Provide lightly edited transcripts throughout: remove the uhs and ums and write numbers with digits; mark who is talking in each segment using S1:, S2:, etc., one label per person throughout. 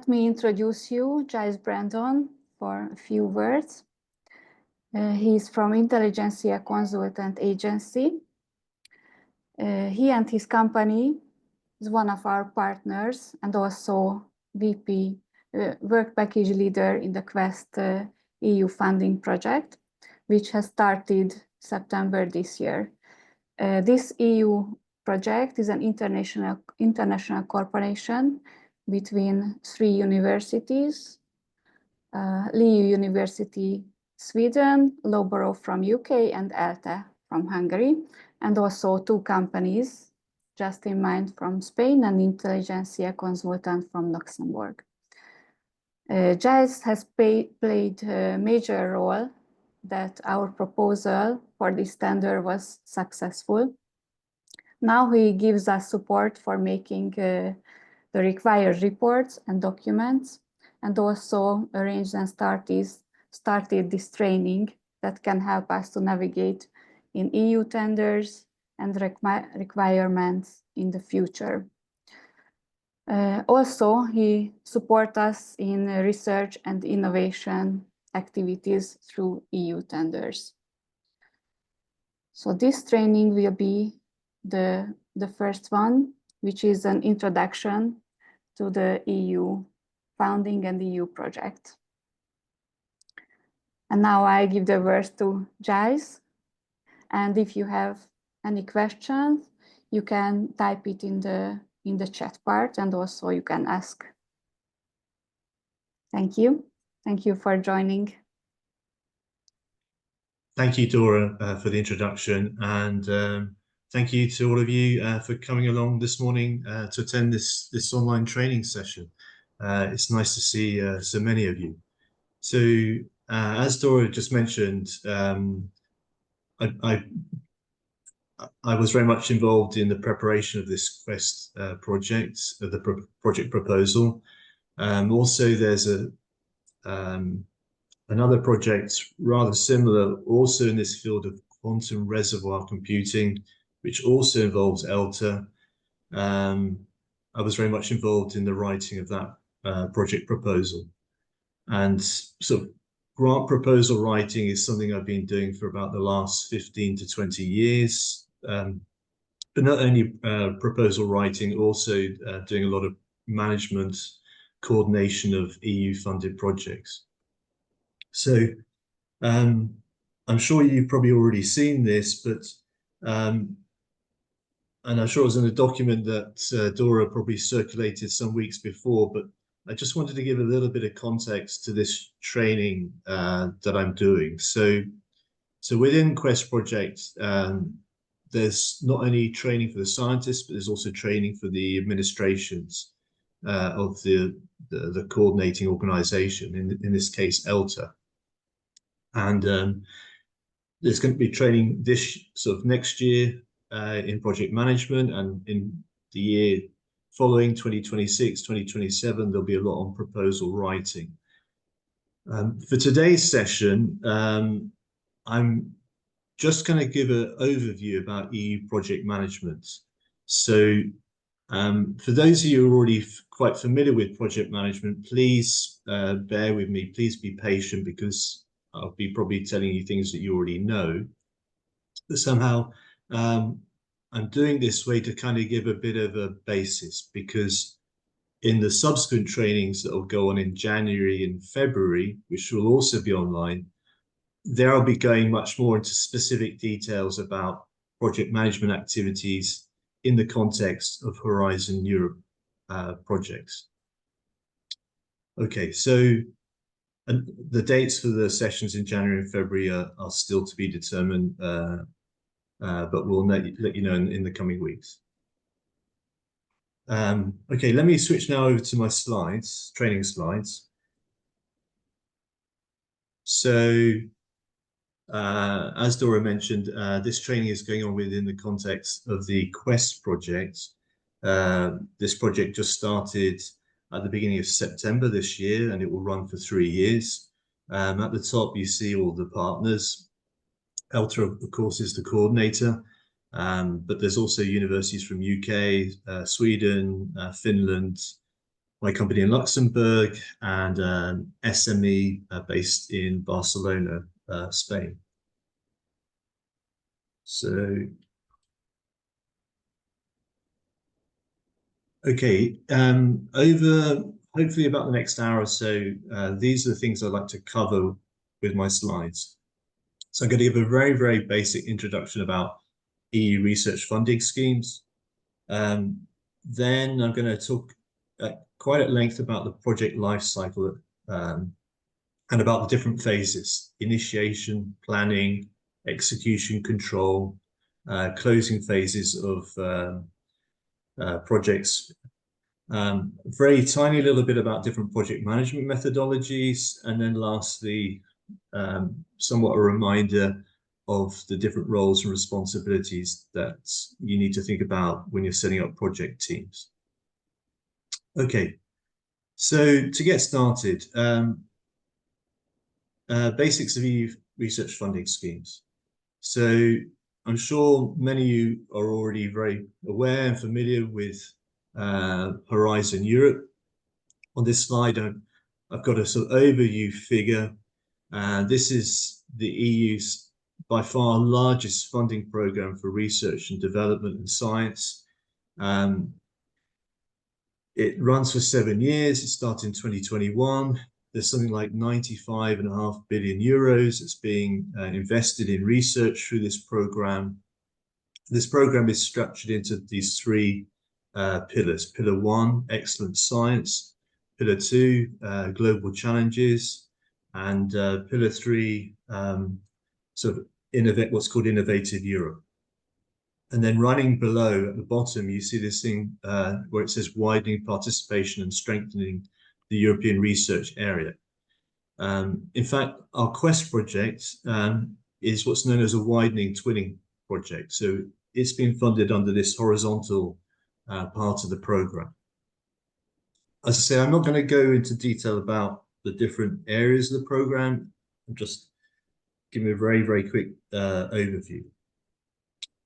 S1: me introduce you, Giles Brandon, for a few words. He's from Intelligentsia Consultant Agency. He and his company is one of our partners and also VP, work package leader in the Quest EU funding project, which has started September this year. This EU project is an international corporation between 3 universities, LIU University Sweden, Loughborough from UK, and ELTE from Hungary, and also 2 companies, Just in Mind from Spain and Intelligentsia Consultant from Luxembourg. Giles has played a major role that our proposal for this tender was successful. Now he gives us support for making the required reports and documents, and also arranged and started this training that can help us to navigate in EU tenders and requirements in the future. Also, he supports us in research and innovation activities through EU tenders. So this training will be the first one, which is an introduction to the EU founding and the EU project. And now I give the word to Giles. And if you have any questions, you can type it in the chat part, and also you can ask. Thank you. Thank you for joining.
S2: Thank you, Dora, for the introduction, and thank you to all of you for coming along this morning to attend this online training session. It's nice to see so many of you. So, as Dora just mentioned, I was very much involved in the preparation of this Quest project, the project proposal. Also, there's another project rather similar, also in this field of quantum reservoir computing, which also involves ELTE. I was very much involved in the writing of that project proposal. And so grant proposal writing is something I've been doing for about the last 15 to 20 years. But not only proposal writing, also doing a lot of management coordination of EU funded projects. So I'm sure you've probably already seen this, but and I'm sure it was in a document that Dora probably circulated some weeks before, but I just wanted to give a little bit of context to this training that I'm doing. So within Quest project, there's not only training for the scientists, but there's also training for the administrations of the coordinating organization, in this case, ELTE. And there's going to be training this sort of next year in project management, and in the year following 2026, 2027, there'll be a lot on proposal writing. For today's session, I'm just going to give an overview about EU project management. So for those of you who are already quite familiar with project management, please bear with me, please be patient, because I'll be probably telling you things that you already know. But somehow I'm doing this way to kind of give a bit of a basis, because in the subsequent trainings that will go on in January and February, which will also be online, there I'll be going much more into specific details about project management activities in the context of Horizon Europe projects. Okay, so the dates for the sessions in January and February are still to be determined, but we'll let you know in the coming weeks. Okay, let me switch now over to my slides, training slides. So, as Dora mentioned, this training is going on within the context of the Quest project. This project just started at the beginning of September this year, and it will run for 3 years. At the top, you see all the partners. ELTE, of course, is the coordinator, but there's also universities from UK, Sweden, Finland, my company in Luxembourg, and SME based in Barcelona, Spain. So, okay, over hopefully about the next hour or so, these are the things I'd like to cover with my slides. So I'm going to give a very, very basic introduction about EU research funding schemes. Then I'm going to talk quite at length about the project life cycle and about the different phases: initiation, planning, execution, control, closing phases of projects. Very tiny little bit about different project management methodologies, and then lastly, somewhat a reminder of the different roles and responsibilities that you need to think about when you're setting up project teams. Okay, so to get started, basics of EU research funding schemes. So I'm sure many of you are already very aware and familiar with Horizon Europe. On this slide, I've got a sort of overview figure. This is the EU's by far largest funding program for research and development and science. It runs for 7 years. It started in 2021. There's something like 95.5 billion euros that's being invested in research through this program. This program is structured into these three pillars. Pillar 1, excellent science. Pillar 2, global challenges. And Pillar 3, sort of what's called Innovative Europe. And then running below at the bottom, you see this thing where it says widening participation and strengthening the European research area. In fact, our Quest project is what's known as a widening twinning project. So it's been funded under this horizontal part of the program. As I say, I'm not going to go into detail about the different areas of the program. I'm just giving a very, very quick overview.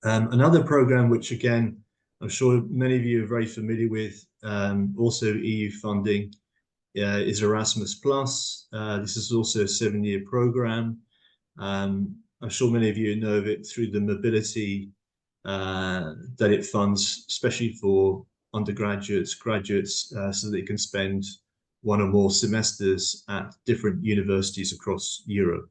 S2: Another program, which again, I'm sure many of you are very familiar with, also EU funding, is Erasmus+. This is also a 7-year program. I'm sure many of you know of it through the mobility that it funds, especially for undergraduates, graduates, so that they can spend 1 or more semesters at different universities across Europe.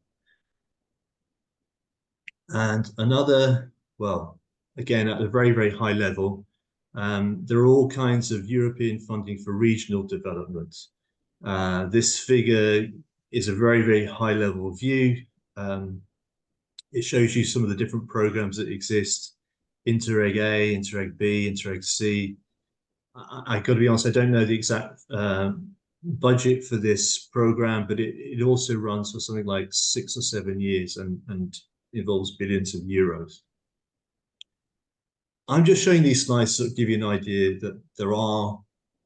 S2: And another, well, again, at a very, very high level, there are all kinds of European funding for regional development. This figure is a very, very high level view. It shows you some of the different programs that exist: Interreg A, Interreg B, Interreg C. I got to be honest, I don't know the exact budget for this program, but it also runs for something like 6 or 7 years and involves billions of euros. I'm just showing these slides to give you an idea that there are,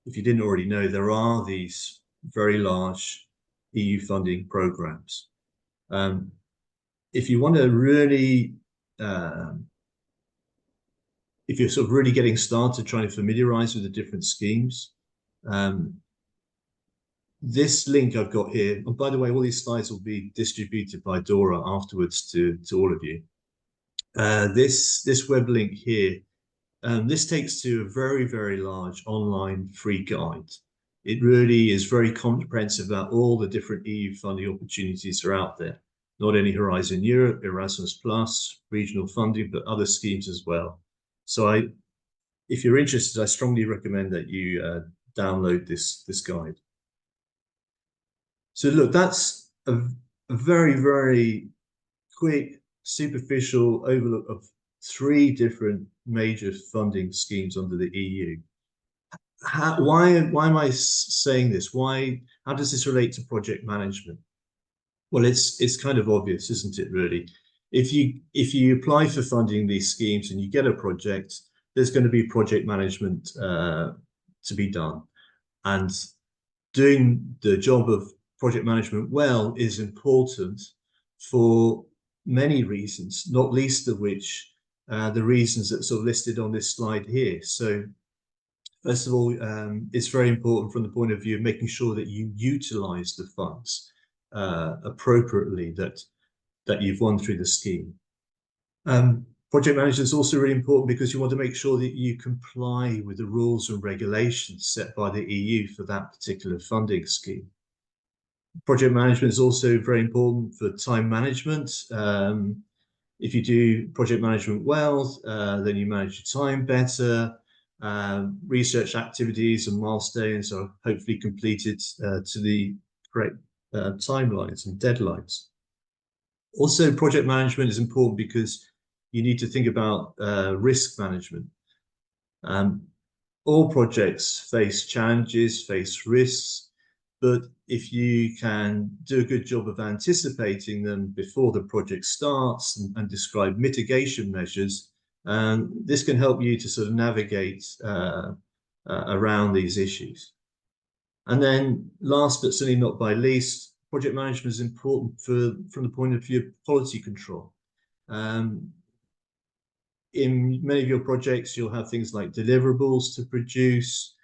S2: if you didn't already know, there are these very large EU funding programs. If you want to really, if you're sort of really getting started trying to familiarize with the different schemes, this link I've got here, and by the way, all these slides will be distributed by Dora afterwards to all of you. This web link here, this takes to a very, very large online free guide. It really is very comprehensive about all the different EU funding opportunities that are out there. Not only Horizon Europe, Erasmus+, regional funding, but other schemes as well. So if you're interested, I strongly recommend that you download this guide. So look, that's a very, very quick, superficial overlook of 3 different major funding schemes under the EU. Why am I saying this? How does this relate to project management? Well, it's kind of obvious, isn't it, really? If you apply for funding these schemes and you get a project, there's going to be project management to be done. And doing the job of project management well is important for many reasons, not least of which the reasons that are sort of listed on this slide here. So First of all, it's very important from the point of view of making sure that you utilize the funds appropriately that you've won through the scheme. Project management is also really important because you want to make sure that you comply with the rules and regulations set by the EU for that particular funding scheme. Project management is also very important for time management. If you do project management well, then you manage your time better. Research activities and milestones are hopefully completed to the correct timelines and deadlines. Also, project management is important because you need to think about risk management. All projects face challenges, face risks, but if you can do a good job of anticipating them before the project starts and describe mitigation measures, this can help you to sort of navigate around these issues. And then last but certainly not by least, project management is important from the point of view of quality control. In many of your projects, you'll have things like deliverables to produce.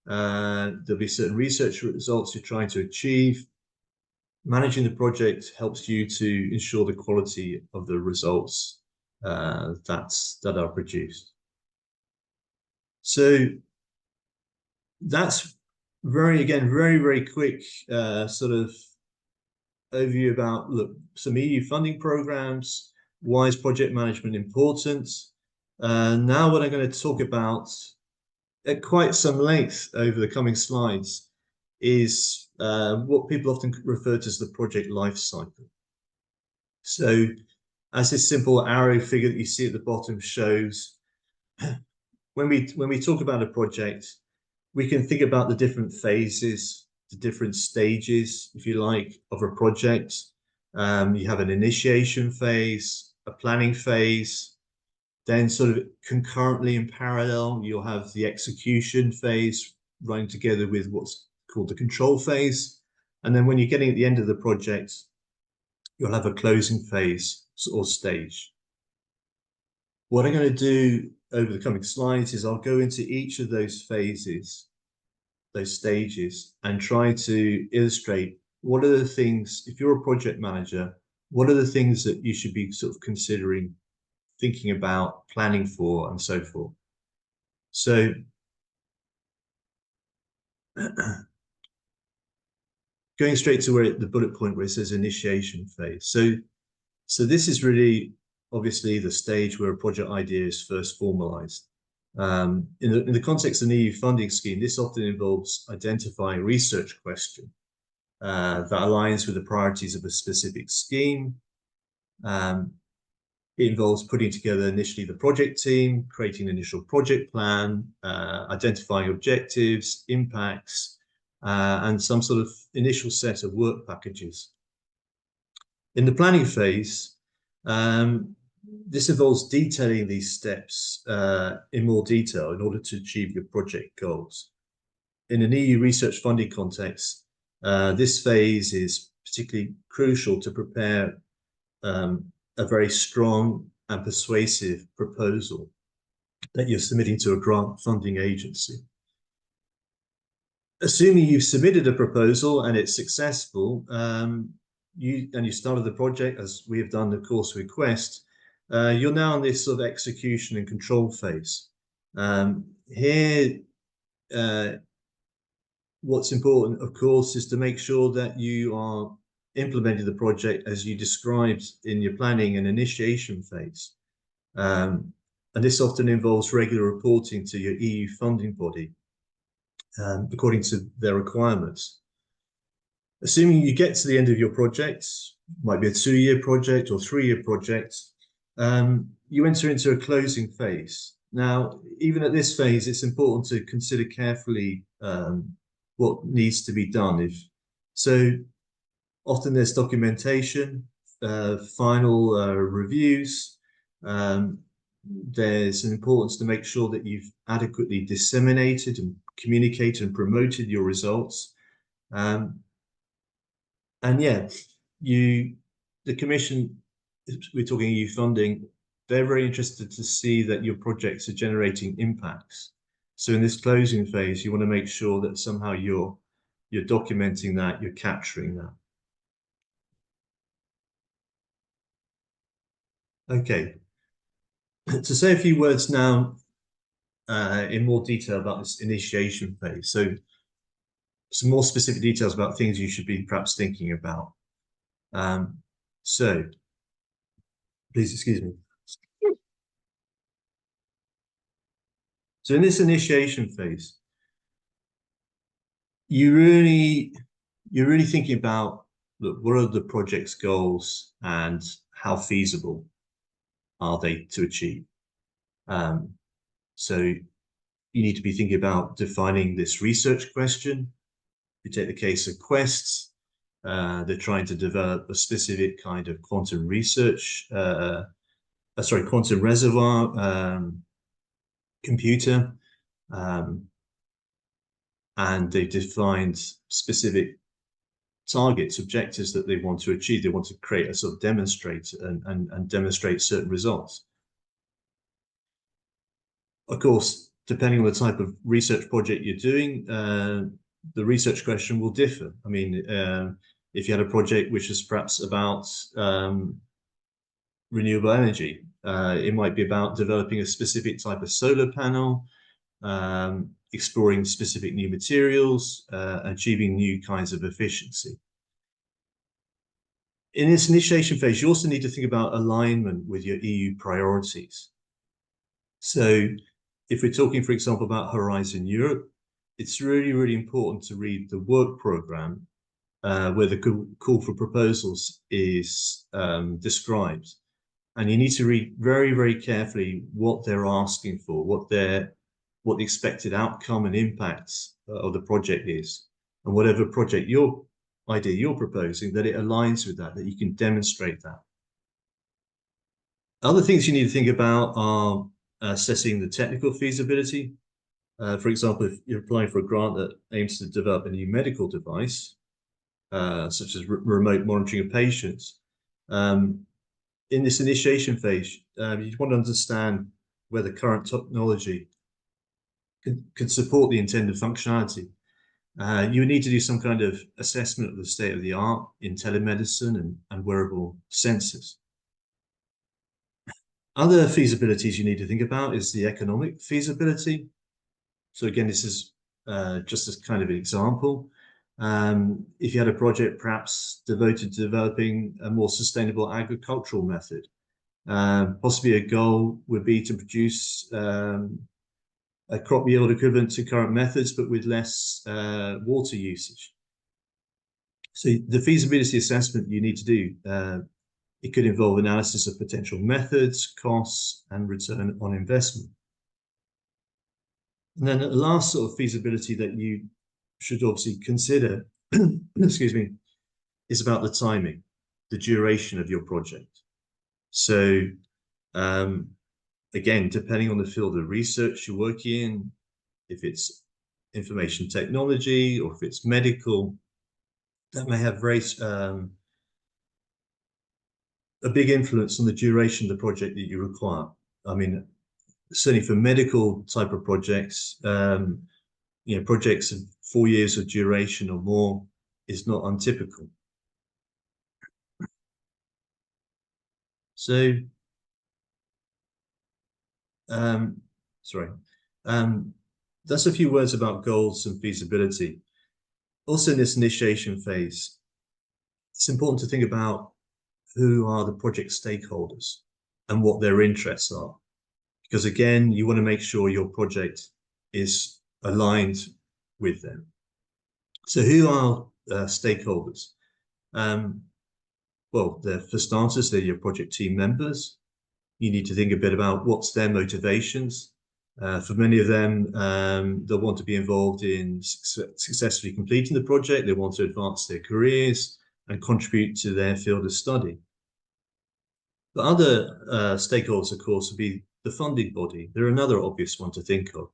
S2: There'll be certain research results you're trying to achieve. Managing the project helps you to ensure the quality of the results that are produced. So that's very quick sort of overview about some EU funding programs. Why is project management important? Now what I'm going to talk about at quite some length over the coming slides is what people often refer to as the project life cycle. So as this simple arrow figure that you see at the bottom shows, when we talk about a project, we can think about the different phases, the different stages, if you like, of a project. You have an initiation phase, a planning phase, then sort of concurrently in parallel, you'll have the execution phase running together with what's called the control phase. And then when you're getting at the end of the project, you'll have a closing phase or stage. What I'm going to do over the coming slides is I'll go into each of those phases, those stages, and try to illustrate what are the things, if you're a project manager, what are the things that you should be sort of considering, thinking about, planning for, and so forth. So going straight to where the bullet point where it says initiation phase. So this is really obviously the stage where a project idea is first formalized. In the context of an EU funding scheme, this often involves identifying a research question that aligns with the priorities of a specific scheme. It involves putting together initially the project team, creating an initial project plan, identifying objectives, impacts, and some sort of initial set of work packages. In the planning phase, this involves detailing these steps in more detail in order to achieve your project goals. In an EU research funding context, this phase is particularly crucial to prepare a very strong and persuasive proposal that you're submitting to a grant funding agency. Assuming you've submitted a proposal and it's successful, you started the project, as we have done, of course, with Quest, you're now in this sort of execution and control phase. Here, what's important, of course, is to make sure that you are implementing the project as you described in your planning and initiation phase. And this often involves regular reporting to your EU funding body, according to their requirements. Assuming you get to the end of your project, might be a 2-year project or 3-year project, you enter into a closing phase. Now, even at this phase, it's important to consider carefully what needs to be done. So often there's documentation, final reviews. There's an importance to make sure that you've adequately disseminated and communicated and promoted your results. And yeah, the Commission, we're talking EU funding, they're very interested to see that your projects are generating impacts. So in this closing phase, you want to make sure that somehow you're documenting that, you're capturing that. Okay. To say a few words now in more detail about this initiation phase. So some more specific details about things you should be perhaps thinking about. So please excuse me. So in this initiation phase, you're really thinking about, look, what are the project's goals and how feasible are they to achieve? So you need to be thinking about defining this research question. You take the case of Quest, they're trying to develop a specific kind of quantum research, quantum reservoir computer, and they defined specific targets, objectives that they want to achieve. They want to create a sort of demonstrator and demonstrate certain results. Of course, depending on the type of research project you're doing, the research question will differ. I mean, if you had a project which is perhaps about renewable energy, it might be about developing a specific type of solar panel, exploring specific new materials, achieving new kinds of efficiency. In this initiation phase, you also need to think about alignment with your EU priorities. So if we're talking, for example, about Horizon Europe, it's really, really important to read the work program where the call for proposals is described. And you need to read very, very carefully what they're asking for, what the expected outcome and impacts of the project is, and whatever project idea you're proposing, that it aligns with that you can demonstrate that. Other things you need to think about are assessing the technical feasibility. For example, if you're applying for a grant that aims to develop a new medical device, such as remote monitoring of patients, in this initiation phase, you want to understand whether current technology could support the intended functionality. You would need to do some kind of assessment of the state of the art in telemedicine and wearable sensors. Other feasibilities you need to think about is the economic feasibility. So again, this is just as kind of an example. If you had a project perhaps devoted to developing a more sustainable agricultural method, possibly a goal would be to produce a crop yield equivalent to current methods, but with less water usage. So the feasibility assessment you need to do, it could involve analysis of potential methods, costs, and return on investment. And then the last sort of feasibility that you should obviously consider, excuse me, is about the timing, the duration of your project. So again, depending on the field of research you're working in, if it's information technology or if it's medical, that may have a big influence on the duration of the project that you require. I mean, certainly for medical type of projects, projects of 4 years of duration or more is not untypical. So, that's a few words about goals and feasibility. Also in this initiation phase, it's important to think about who are the project stakeholders and what their interests are. Because again, you want to make sure your project is aligned with them. So who are stakeholders? Well, for starters, they're your project team members. You need to think a bit about what's their motivations. For many of them, they'll want to be involved in successfully completing the project. They want to advance their careers and contribute to their field of study. The other stakeholders, of course, would be the funding body. They're another obvious one to think of.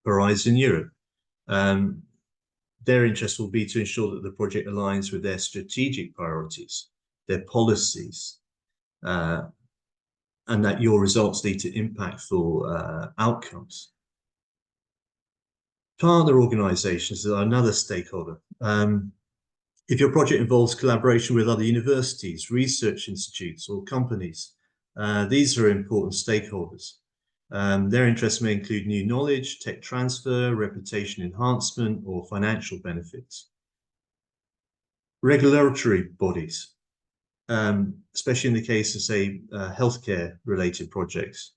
S2: Horizon Europe. Their interest will be to ensure that the project aligns with their strategic priorities, their policies, and that your results lead to impactful outcomes. Partner organisations are another stakeholder. If your project involves collaboration with other universities, research institutes, or companies, these are important stakeholders. Their interests may include new knowledge, tech transfer, reputation enhancement, or financial benefits. Regulatory bodies, especially in the case of, say, healthcare-related projects,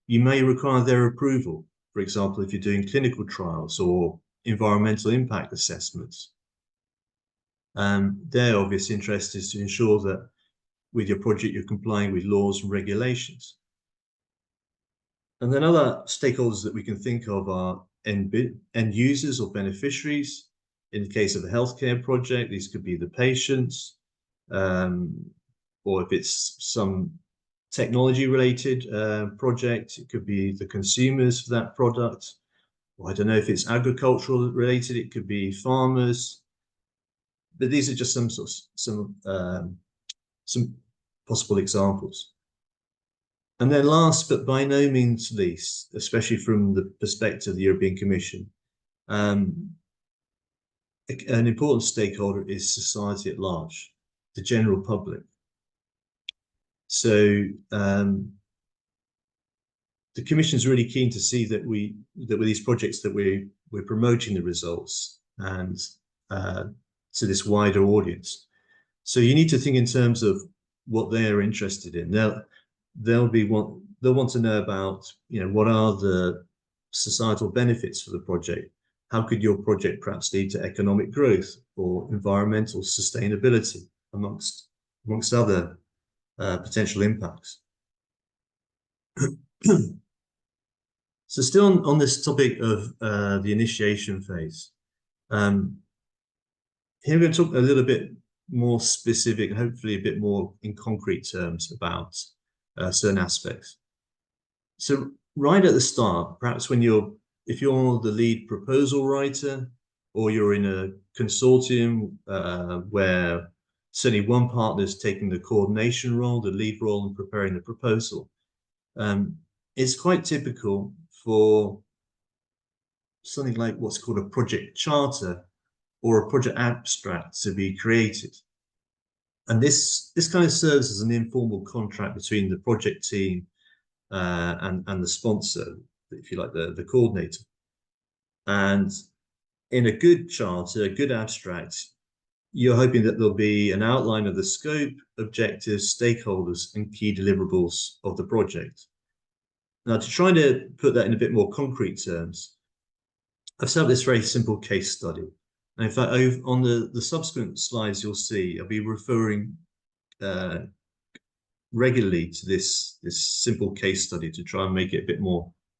S2: you may require their approval. For example, if you're doing clinical trials or environmental impact assessments. Their obvious interest is to ensure that with your project you're complying with laws and regulations. And then other stakeholders that we can think of are end users or beneficiaries. In the case of a healthcare project, these could be the patients, or if it's some technology-related project, it could be the consumers for that product. Or I don't know if it's agricultural related, it could be farmers. But these are just some possible examples. And then last, but by no means least, especially from the perspective of the European Commission, an important stakeholder is society at large, the general public. So the Commission is really keen to see that with these projects that we're promoting the results and to this wider audience. So you need to think in terms of what they're interested in. They'll want to know about, what are the societal benefits for the project? How could your project perhaps lead to economic growth or environmental sustainability, amongst other potential impacts? So still on this topic of the initiation phase, here we're going to talk a little bit more specific, hopefully a bit more in concrete terms about certain aspects. So right at the start, perhaps if you're the lead proposal writer, or you're in a consortium where certainly one partner is taking the coordination role, the lead role in preparing the proposal, it's quite typical for something like what's called a project charter or a project abstract to be created. And this kind of serves as an informal contract between the project team and the sponsor, if you like, the coordinator. And in a good charter, a good abstract, you're hoping that there'll be an outline of the scope, objectives, stakeholders, and key deliverables of the project. Now, to try to put that in a bit more concrete terms, I've set up this very simple case study. And in fact, on the subsequent slides, you'll see I'll be referring regularly to this simple case study to try and make it a bit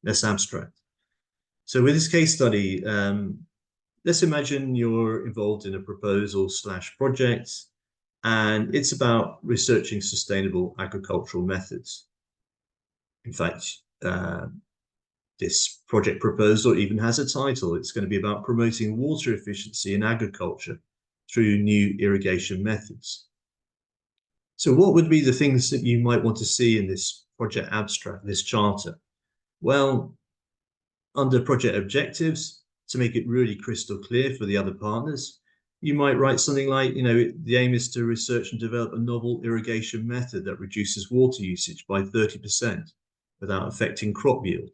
S2: less abstract. So with this case study, let's imagine you're involved in a proposal/project, and it's about researching sustainable agricultural methods. In fact, this project proposal even has a title. It's going to be about promoting water efficiency in agriculture through new irrigation methods. So what would be the things that you might want to see in this project abstract, this charter? Well, under project objectives, to make it really crystal clear for the other partners, you might write something like, the aim is to research and develop a novel irrigation method that reduces water usage by 30% without affecting crop yield,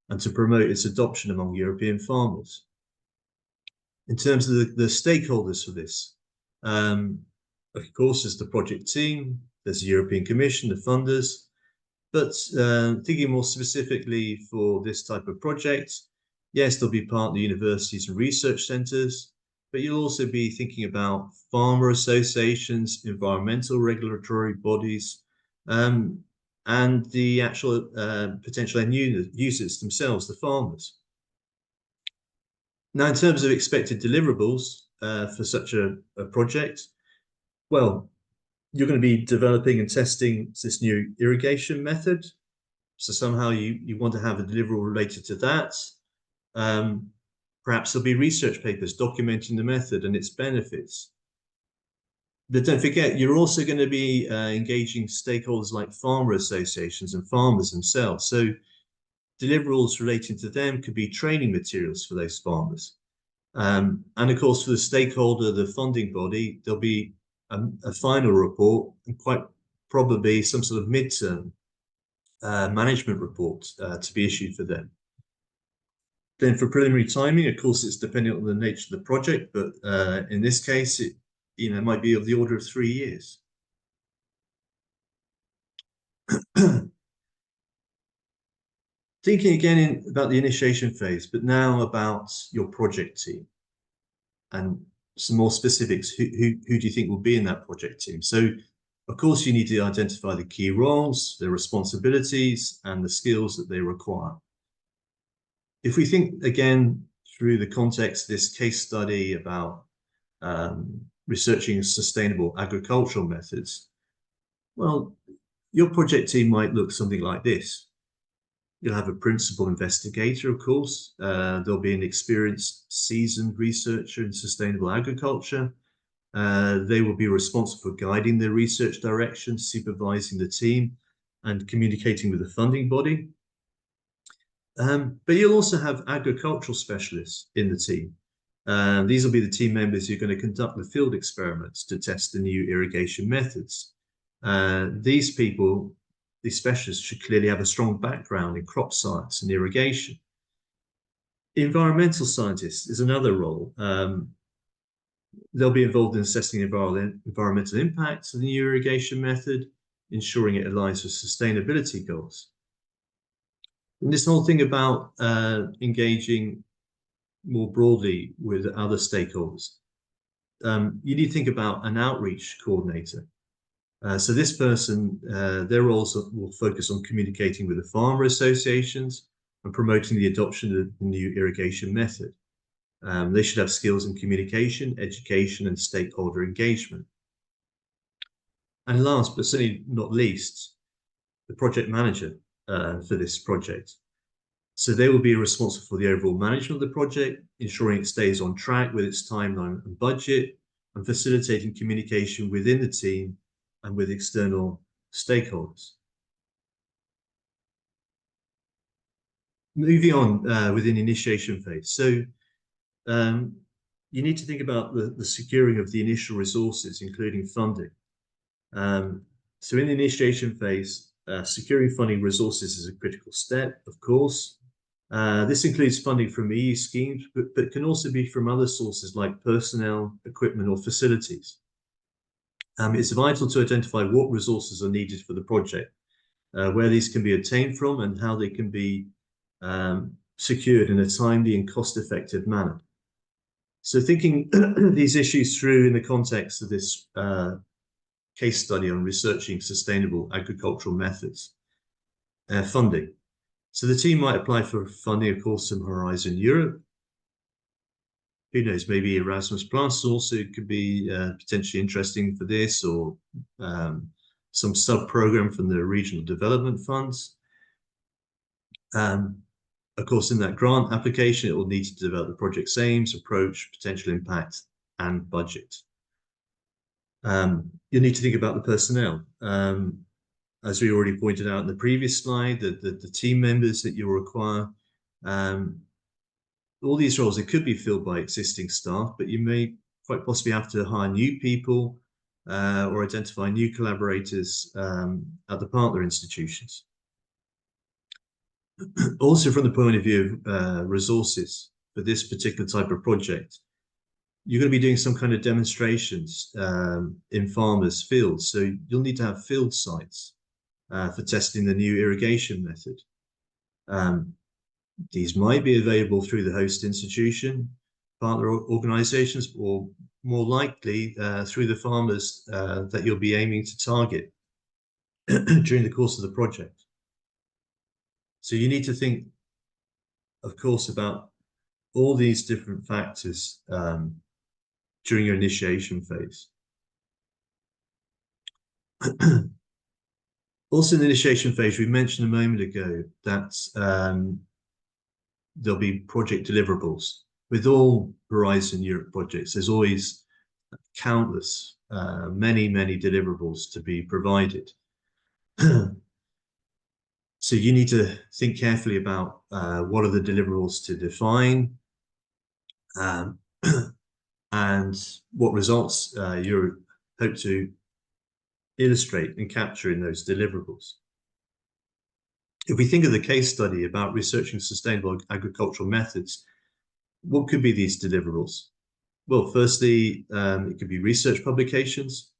S2: and to promote its adoption among European farmers. In terms of the stakeholders for this, of course, there's the project team, there's the European Commission, the funders, but thinking more specifically for this type of project, yes, there'll be partner universities and research centres, but you'll also be thinking about farmer associations, environmental regulatory bodies, and the actual potential end users themselves, the farmers. Now, in terms of expected deliverables for such a project, well, you're going to be developing and testing this new irrigation method. So somehow you want to have a deliverable related to that. Perhaps there'll be research papers documenting the method and its benefits. But don't forget, you're also going to be engaging stakeholders like farmer associations and farmers themselves. So deliverables relating to them could be training materials for those farmers. And of course, for the stakeholder, the funding body, there'll be a final report and quite probably some sort of midterm management report to be issued for them. Then for preliminary timing, of course, it's dependent on the nature of the project, but in this case, it might be of the order of 3 years. Thinking again about the initiation phase, but now about your project team and some more specifics. Who do you think will be in that project team? So, of course, you need to identify the key roles, their responsibilities, and the skills that they require. If we think again through the context of this case study about researching sustainable agricultural methods, well, your project team might look something like this. You'll have a principal investigator, of course. There'll be an experienced, seasoned researcher in sustainable agriculture. They will be responsible for guiding the research direction, supervising the team, and communicating with the funding body. But you'll also have agricultural specialists in the team. These will be the team members who are going to conduct the field experiments to test the new irrigation methods. These people, these specialists, should clearly have a strong background in crop science and irrigation. Environmental scientists is another role. They'll be involved in assessing environmental impacts of the new irrigation method, ensuring it aligns with sustainability goals. And this whole thing about engaging more broadly with other stakeholders, you need to think about an outreach coordinator. So this person, their roles will focus on communicating with the farmer associations and promoting the adoption of the new irrigation method. They should have skills in communication, education, and stakeholder engagement. And last, but certainly not least, the project manager for this project. So they will be responsible for the overall management of the project, ensuring it stays on track with its timeline and budget, and facilitating communication within the team and with external stakeholders. Moving on within initiation phase. So you need to think about the securing of the initial resources, including funding. So in the initiation phase, securing funding resources is a critical step, of course. This includes funding from EU schemes, but can also be from other sources like personnel, equipment, or facilities. It's vital to identify what resources are needed for the project, where these can be obtained from, and how they can be secured in a timely and cost-effective manner. So thinking these issues through in the context of this case study on researching sustainable agricultural methods, funding. So the team might apply for funding, of course, from Horizon Europe. Who knows, maybe Erasmus Plus also could be potentially interesting for this, or some sub-program from the regional development funds. Of course, in that grant application, it will need to develop the project's aims, approach, potential impact, and budget. You'll need to think about the personnel. As we already pointed out in the previous slide, the team members that you'll require, all these roles, it could be filled by existing staff, but you may quite possibly have to hire new people or identify new collaborators at the partner institutions. Also, from the point of view of resources for this particular type of project, you're going to be doing some kind of demonstrations in farmers' fields. So you'll need to have field sites for testing the new irrigation method. These might be available through the host institution, partner organizations, or more likely through the farmers that you'll be aiming to target during the course of the project. So you need to think, of course, about all these different factors during your initiation phase. Also in the initiation phase, we mentioned a moment ago that there'll be project deliverables. With all Horizon Europe projects, there's always countless, many deliverables to be provided. So you need to think carefully about what are the deliverables to define, and what results you hope to illustrate and capture in those deliverables. If we think of the case study about researching sustainable agricultural methods, what could be these deliverables? Well, firstly, it could be research publications,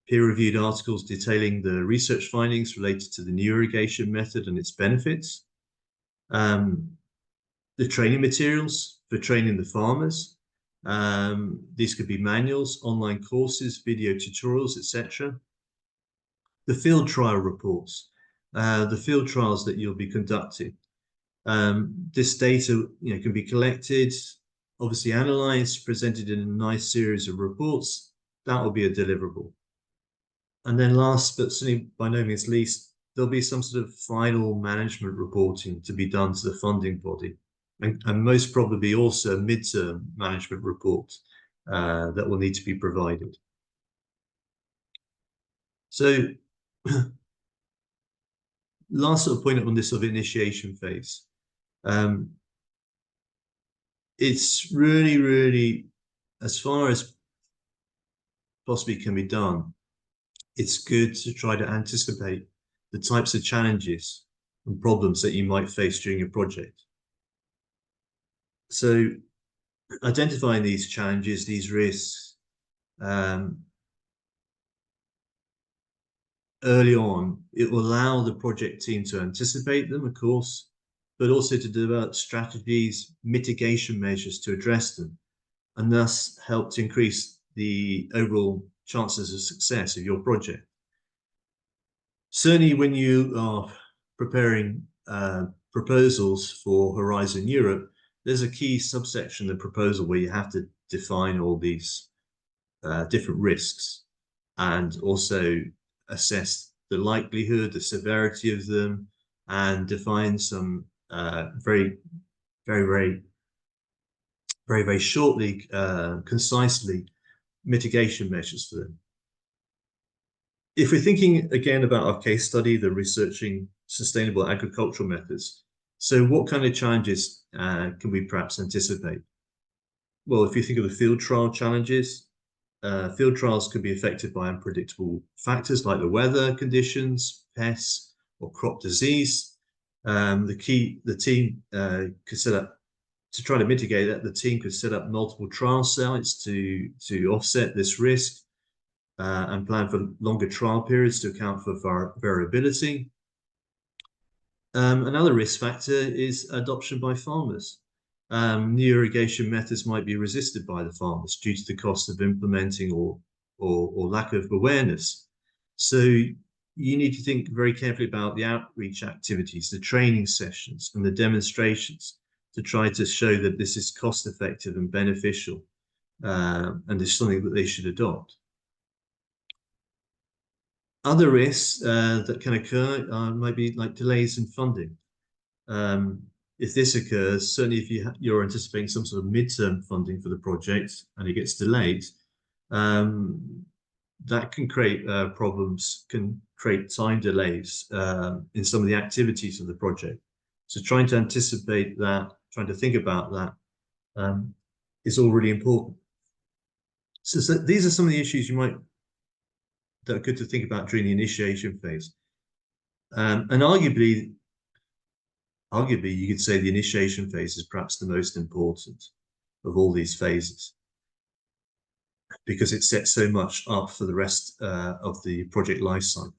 S2: peer-reviewed articles detailing the research findings related to the new irrigation method and its benefits, the training materials for training the farmers. These could be manuals, online courses, video tutorials, etc. The field trial reports, the field trials that you'll be conducting. This data, can be collected, obviously analyzed, presented in a nice series of reports. That will be a deliverable. And then last, but certainly by no means least, there'll be some sort of final management reporting to be done to the funding body, and most probably also a midterm management report that will need to be provided. So last sort of point on this sort of initiation phase. It's really, as far as possibly can be done, it's good to try to anticipate the types of challenges and problems that you might face during your project. So identifying these challenges, these risks, early on, it will allow the project team to anticipate them, of course, but also to develop strategies, mitigation measures to address them, and thus help to increase the overall chances of success of your project. Certainly when you are preparing proposals for Horizon Europe, there's a key subsection of the proposal where you have to define all these different risks and also assess the likelihood, the severity of them, and define some very shortly, concisely, mitigation measures for them. If we're thinking again about our case study, the researching sustainable agricultural methods, so what kind of challenges can we perhaps anticipate? Well, if you think of the field trial challenges, field trials could be affected by unpredictable factors like the weather conditions, pests, or crop disease. The team could set up, to try to mitigate that, the team could set up multiple trial sites to offset this risk and plan for longer trial periods to account for variability. Another risk factor is adoption by farmers. New irrigation methods might be resisted by the farmers due to the cost of implementing or lack of awareness. So you need to think very carefully about the outreach activities, the training sessions, and the demonstrations to try to show that this is cost effective and beneficial, and is something that they should adopt. Other risks that can occur might be like delays in funding. If this occurs, certainly if you're anticipating some sort of midterm funding for the project and it gets delayed, that can create problems, can create time delays in some of the activities of the project. So trying to anticipate that, trying to think about that is all really important. So these are some of the issues that are good to think about during the initiation phase. And arguably, you could say the initiation phase is perhaps the most important of all these phases, because it sets so much up for the rest of the project lifecycle.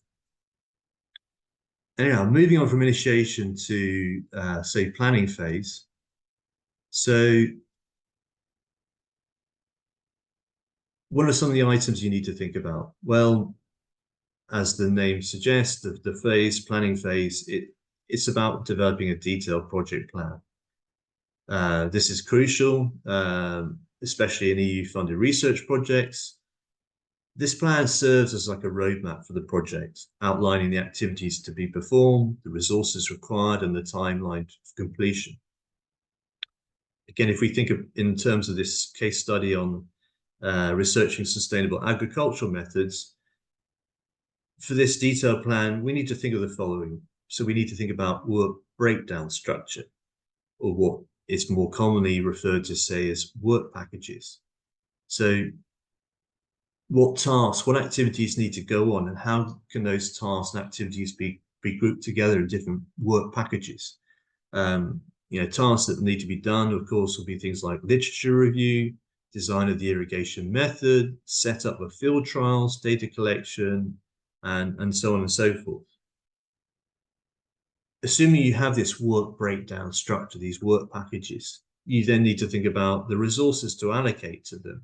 S2: Anyhow, moving on from initiation to, say, planning phase. So what are some of the items you need to think about? Well, as the name suggests, the planning phase, it's about developing a detailed project plan. This is crucial, especially in EU-funded research projects. This plan serves as like a roadmap for the project, outlining the activities to be performed, the resources required, and the timeline for completion. Again, if we think of in terms of this case study on researching sustainable agricultural methods, for this detailed plan, we need to think of the following. So we need to think about work breakdown structure, or what is more commonly referred to, say, as work packages. So what tasks, what activities need to go on, and how can those tasks and activities be grouped together in different work packages? Tasks that need to be done, of course, will be things like literature review, design of the irrigation method, setup of field trials, data collection, and so on and so forth. Assuming you have this work breakdown structure, these work packages, you then need to think about the resources to allocate to them.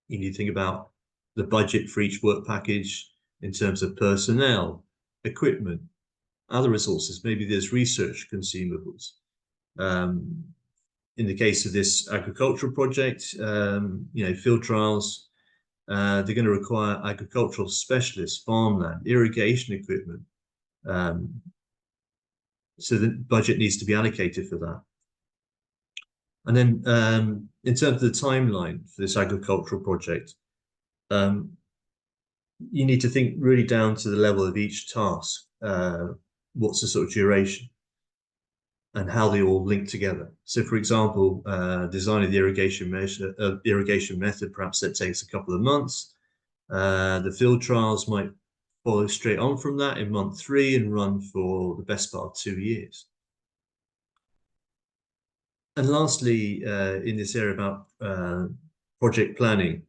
S2: You need to think about the budget for each work package in terms of personnel, equipment, other resources. Maybe there's research consumables. In the case of this agricultural project, field trials, they're going to require agricultural specialists, farmland, irrigation equipment. So the budget needs to be allocated for that. And then in terms of the timeline for this agricultural project, you need to think really down to the level of each task. What's the sort of duration and how they all link together. So for example, design of the irrigation method, perhaps that takes a couple of months. The field trials might follow straight on from that in month 3 and run for the best part of 2 years. And lastly, in this area about project planning,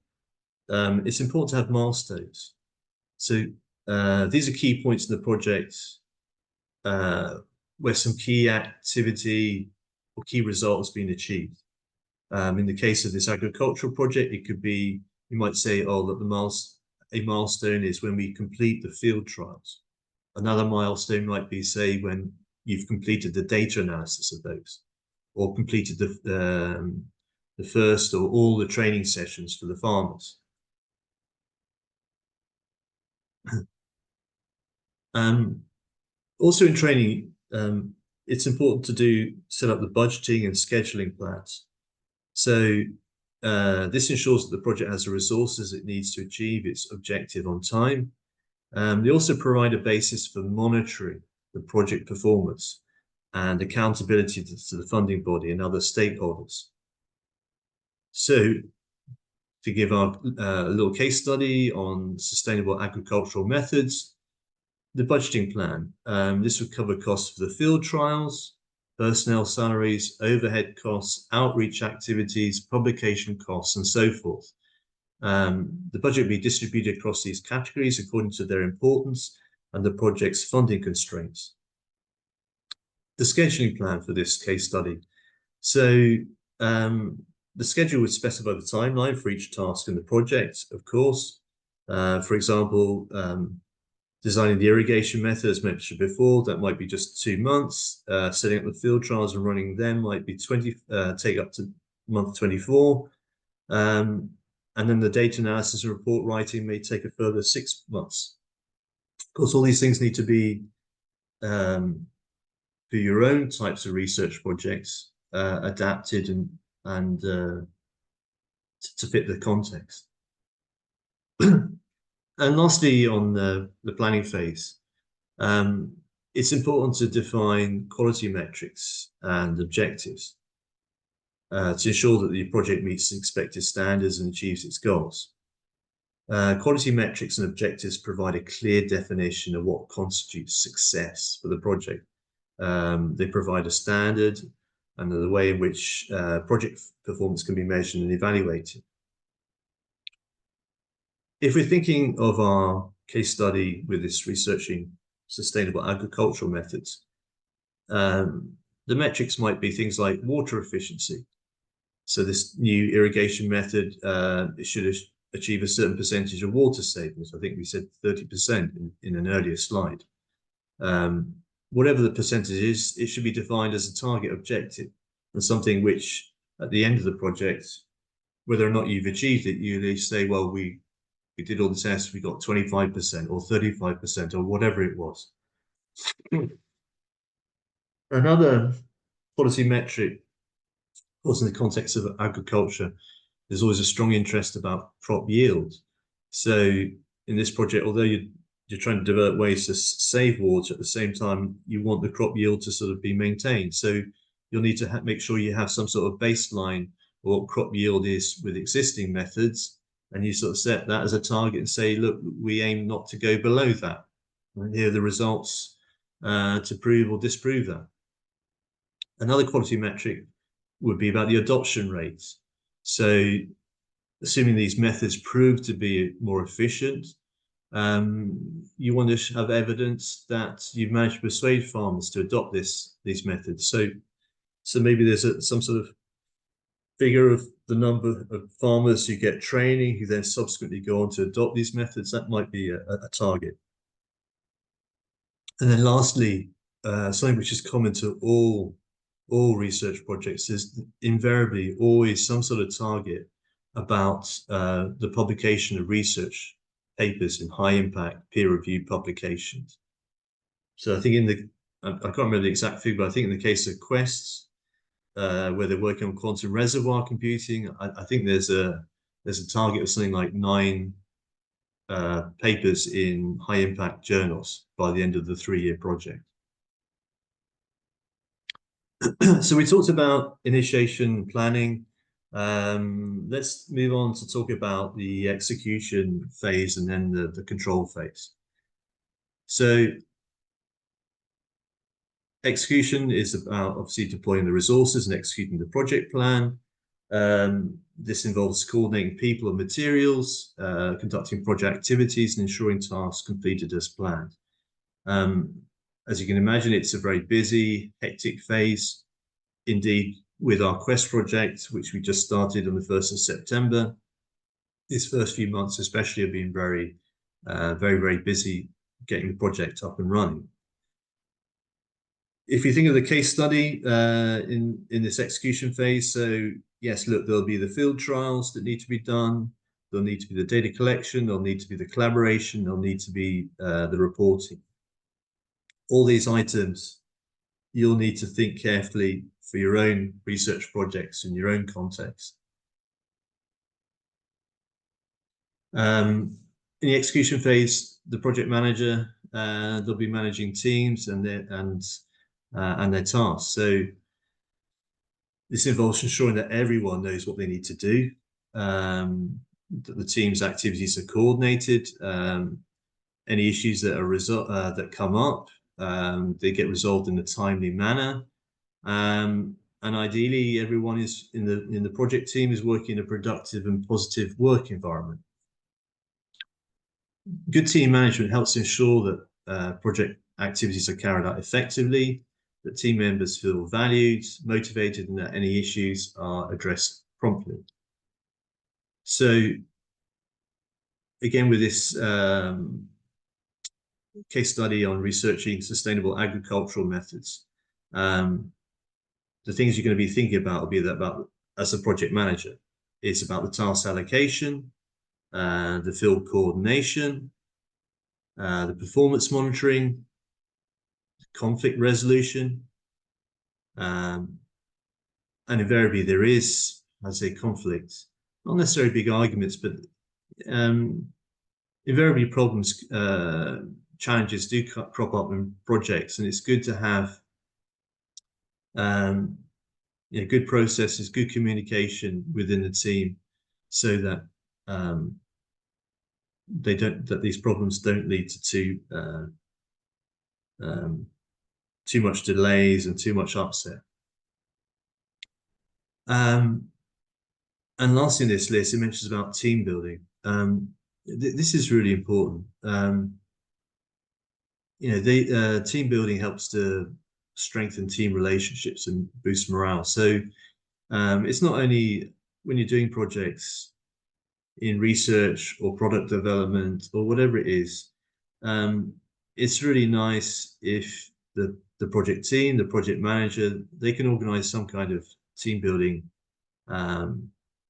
S2: it's important to have milestones. So these are key points in the project where some key activity or key results being achieved. In the case of this agricultural project, it could be, you might say, oh, that a milestone is when we complete the field trials. Another milestone might be, say, when you've completed the data analysis of those, or completed the first or all the training sessions for the farmers. Also in training, it's important to set up the budgeting and scheduling plans. So this ensures that the project has the resources it needs to achieve its objective on time. They also provide a basis for monitoring the project performance and accountability to the funding body and other stakeholders. So to give our little case study on sustainable agricultural methods, the budgeting plan, this would cover costs for the field trials, personnel salaries, overhead costs, outreach activities, publication costs, and so forth. The budget will be distributed across these categories according to their importance and the project's funding constraints. The scheduling plan for this case study. So the schedule would specify the timeline for each task in the project, of course. For example, designing the irrigation method, as mentioned before, that might be just 2 months. Setting up the field trials and running them might be take up to month 24. And then the data analysis and report writing may take a further 6 months. Of course, all these things need to be for your own types of research projects, adapted and to fit the context. And lastly, on the planning phase, it's important to define quality metrics and objectives to ensure that the project meets expected standards and achieves its goals. Quality metrics and objectives provide a clear definition of what constitutes success for the project. They provide a standard and the way in which project performance can be measured and evaluated. If we're thinking of our case study with this researching sustainable agricultural methods, the metrics might be things like water efficiency. So this new irrigation method, it should achieve a certain percentage of water savings. I think we said 30% in an earlier slide. Whatever the percentage is, it should be defined as a target objective and something which at the end of the project, whether or not you've achieved it, you say, well, we did all the tests, we got 25% or 35% or whatever it was. Another quality metric, of course, in the context of agriculture, there's always a strong interest about crop yield. So in this project, although you're trying to develop ways to save water. At the same time, you want the crop yield to sort of be maintained. So you'll need to make sure you have some sort of baseline or what crop yield is with existing methods, and you sort of set that as a target and say, look, we aim not to go below that. And here are the results to prove or disprove that. Another quality metric would be about the adoption rates. So assuming these methods prove to be more efficient, you want to have evidence that you've managed to persuade farmers to adopt these methods. So maybe there's some sort of figure of the number of farmers who get training, who then subsequently go on to adopt these methods. That might be a target. And then lastly, something which is common to all research projects is invariably always some sort of target about the publication of research papers in high impact peer-reviewed publications. So I think I can't remember the exact figure, but I think in the case of Quest, where they're working on quantum reservoir computing, I think there's a target of something like 9 papers in high impact journals by the end of the 3-year project. So we talked about initiation planning. Let's move on to talk about the execution phase and then the control phase. So execution is about obviously deploying the resources and executing the project plan. This involves coordinating people and materials, conducting project activities, and ensuring tasks completed as planned. As you can imagine, it's a very busy, hectic phase. Indeed, with our Quest project, which we just started on the 1st of September, these first few months especially have been very, very busy getting the project up and running. If you think of the case study in this execution phase, so yes, look, there'll be the field trials that need to be done. There'll need to be the data collection. There'll need to be the collaboration. There'll need to be the reporting. All these items, you'll need to think carefully for your own research projects in your own context. In the execution phase, the project manager, they'll be managing teams and their tasks. So this involves ensuring that everyone knows what they need to do, that the team's activities are coordinated, any issues that are that come up, they get resolved in a timely manner, and ideally everyone is in the project team is working in a productive and positive work environment. Good team management helps ensure that project activities are carried out effectively, that team members feel valued, motivated, and that any issues are addressed promptly. So again, with this case study on researching sustainable agricultural methods, the things you're going to be thinking about will be about as a project manager. It's about the task allocation, the field coordination, the performance monitoring, conflict resolution, and invariably there is, I'd say, conflict, not necessarily big arguments, but invariably problems, challenges do crop up in projects, and it's good to have good processes, good communication within the team, so that these problems don't lead to too much delays and too much upset. And lastly in this list, it mentions about team building. This is really important. Team building helps to strengthen team relationships and boost morale. So it's not only when you're doing projects in research or product development or whatever it is, it's really nice if the project team, the project manager, they can organize some kind of team building,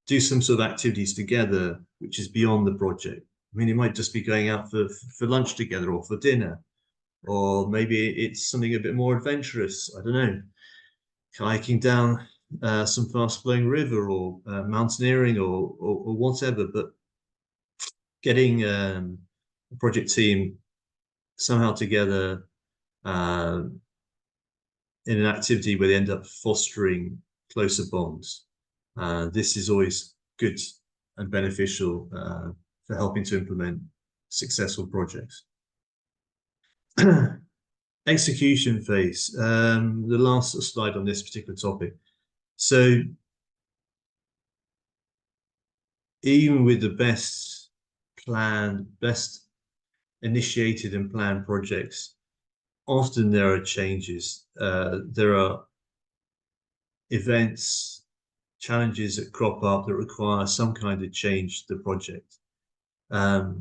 S2: do some sort of activities together, which is beyond the project. I mean, it might just be going out for lunch together or for dinner, or maybe it's something a bit more adventurous. I don't know, kayaking down some fast-flowing river, or mountaineering, or whatever. But getting a project team somehow together in an activity where they end up fostering closer bonds. This is always good and beneficial for helping to implement successful projects. Execution phase, the last slide on this particular topic. So even with the best initiated and planned projects, often there are changes. There are events, challenges that crop up that require some kind of change to the project. How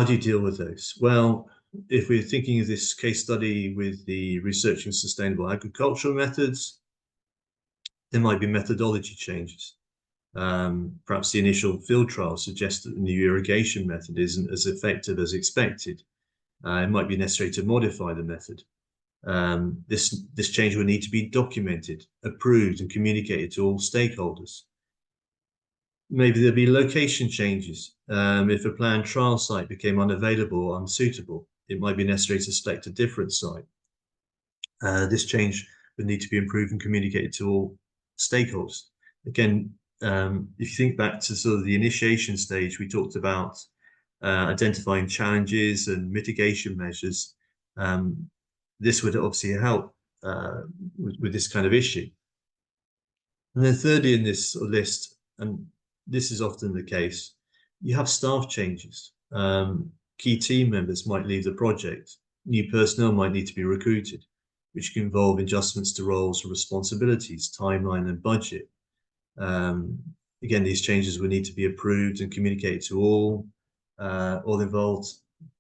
S2: do you deal with those? Well, if we're thinking of this case study with the researching sustainable agricultural methods, there might be methodology changes. Perhaps the initial field trial suggests that the new irrigation method isn't as effective as expected. It might be necessary to modify the method. This change will need to be documented, approved, and communicated to all stakeholders. Maybe there'll be location changes. If a planned trial site became unavailable or unsuitable, it might be necessary to select a different site. This change would need to be improved and communicated to all stakeholders. Again, if you think back to sort of the initiation stage, we talked about identifying challenges and mitigation measures. This would obviously help with this kind of issue. And then thirdly in this list, and this is often the case, you have staff changes. Key team members might leave the project. New personnel might need to be recruited, which can involve adjustments to roles and responsibilities, timeline and budget. Again, these changes will need to be approved and communicated to all involved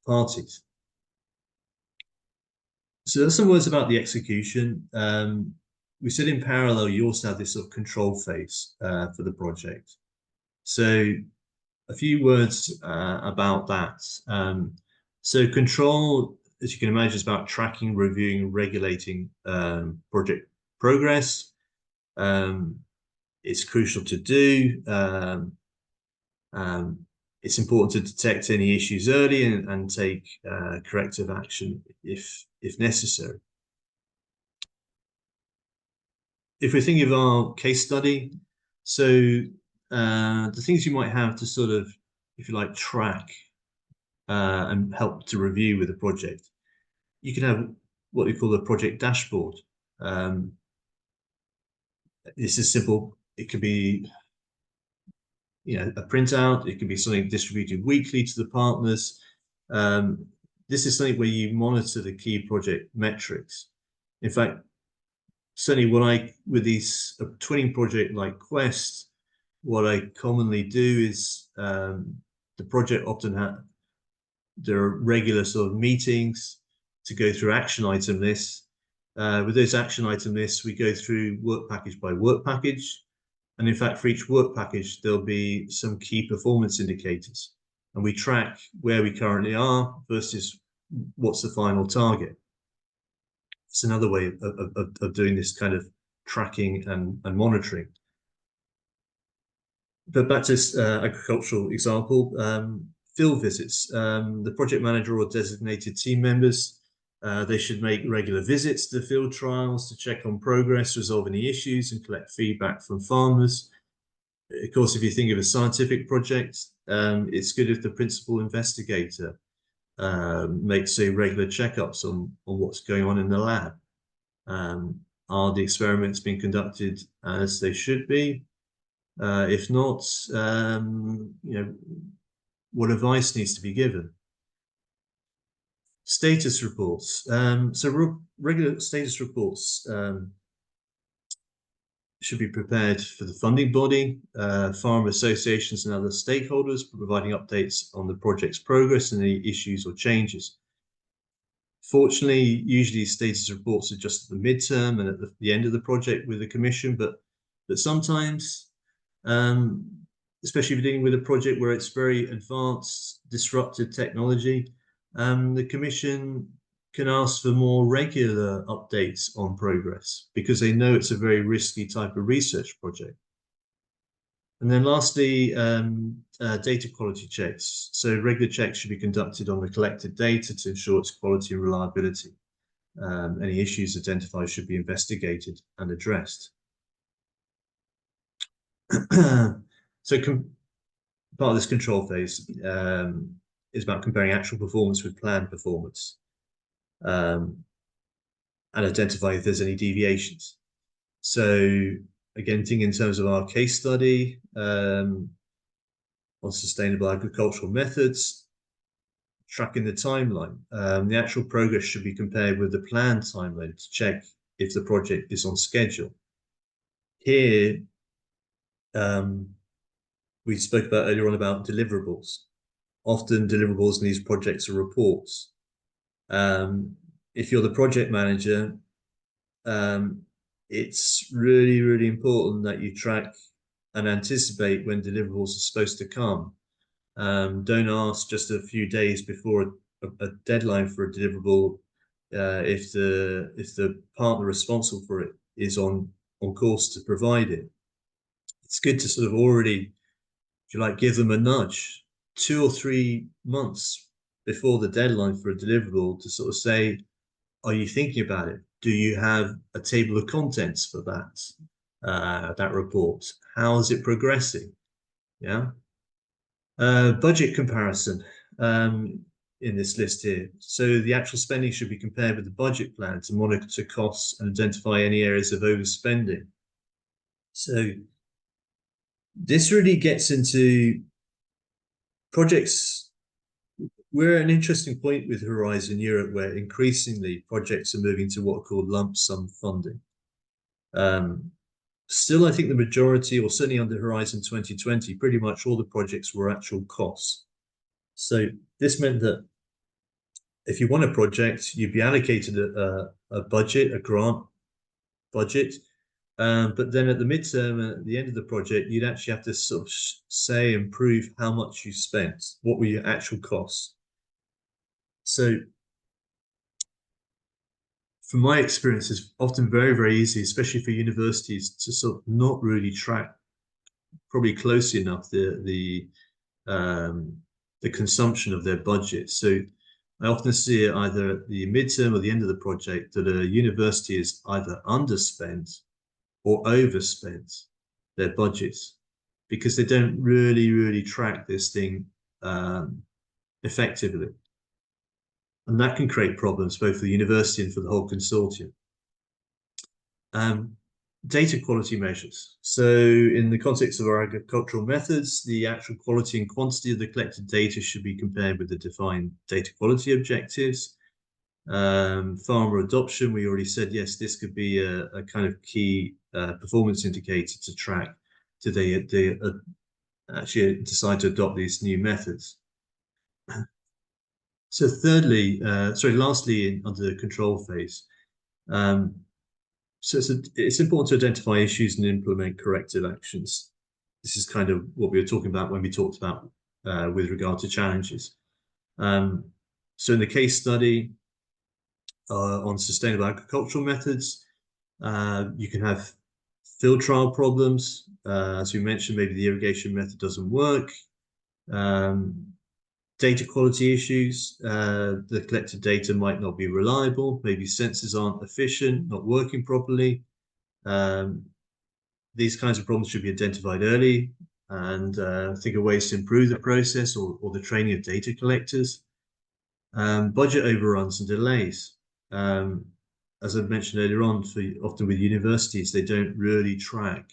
S2: parties. So there's some words about the execution. We said in parallel, you also have this sort of control phase for the project. So a few words about that. So control, as you can imagine, is about tracking, reviewing, regulating project progress. It's crucial to do. It's important to detect any issues early and take corrective action if necessary. If we're thinking of our case study, so the things you might have to sort of, if you like, track and help to review with a project, you can have what we call a project dashboard. This is simple. It could be, you know, a printout. It can be something distributed weekly to the partners. This is something where you monitor the key project metrics. In fact, certainly with these twinning project like Quest, what I commonly do is the project often there are regular sort of meetings to go through action item lists. With those action item lists, we go through work package by work package. And in fact, for each work package, there'll be some key performance indicators. And we track where we currently are versus what's the final target. It's another way of doing this kind of tracking and monitoring. But back to this agricultural example, field visits. The project manager or designated team members, they should make regular visits to the field trials to check on progress, resolve any issues, and collect feedback from farmers. Of course, if you think of a scientific project, it's good if the principal investigator makes regular checkups on what's going on in the lab. Are the experiments being conducted as they should be? If not, you know, what advice needs to be given? Status reports. So regular status reports should be prepared for the funding body, farmer associations and other stakeholders, providing updates on the project's progress and any issues or changes. Fortunately, usually status reports are just at the midterm and at the end of the project with the commission, but sometimes, especially if you're dealing with a project where it's very advanced, disruptive technology, the commission can ask for more regular updates on progress because they know it's a very risky type of research project. And then lastly, data quality checks. So regular checks should be conducted on the collected data to ensure its quality and reliability. Any issues identified should be investigated and addressed. So part of this control phase is about comparing actual performance with planned performance, and identify if there's any deviations. So again, thinking in terms of our case study on sustainable agricultural methods, tracking the timeline. The actual progress should be compared with the planned timeline to check if the project is on schedule. Here, we spoke about earlier on about deliverables. Often deliverables in these projects are reports. If you're the project manager, it's really, really important that you track and anticipate when deliverables are supposed to come. Don't ask just a few days before a deadline for a deliverable if the partner responsible for it is on course to provide it. It's good to sort of already, if you like, give them a nudge 2 or 3 months before the deadline for a deliverable to sort of say, are you thinking about it? Do you have a table of contents for that report? How is it progressing? Yeah. Budget comparison in this list here. So the actual spending should be compared with the budget plan to monitor costs and identify any areas of overspending. So this really gets into projects. We're at an interesting point with Horizon Europe where increasingly projects are moving to what are called lump sum funding. Still, I think the majority, or certainly under Horizon 2020, pretty much all the projects were actual costs. So this meant that if you won a project, you'd be allocated a budget, a grant budget, but then at the midterm, at the end of the project, you'd actually have to sort of say and prove how much you spent, what were your actual costs. So from my experience, it's often very, very easy, especially for universities, to sort of not really track probably closely enough the consumption of their budget. So I often see it either at the midterm or the end of the project that a university is either underspent or overspent their budgets because they don't really track this thing effectively. And that can create problems both for the university and for the whole consortium. Data quality measures. So in the context of our agricultural methods, the actual quality and quantity of the collected data should be compared with the defined data quality objectives. Farmer adoption, we already said, yes, this could be a kind of key performance indicator to track. Do they actually decide to adopt these new methods? So lastly, under the control phase, so it's important to identify issues and implement corrective actions. This is kind of what we were talking about when we talked about with regard to challenges. So in the case study on sustainable agricultural methods, you can have field trial problems. As we mentioned, maybe the irrigation method doesn't work. Data quality issues, the collected data might not be reliable, maybe sensors aren't efficient, not working properly. These kinds of problems should be identified early and think of ways to improve the process or the training of data collectors. Budget overruns and delays. As I mentioned earlier on, often with universities, they don't really track.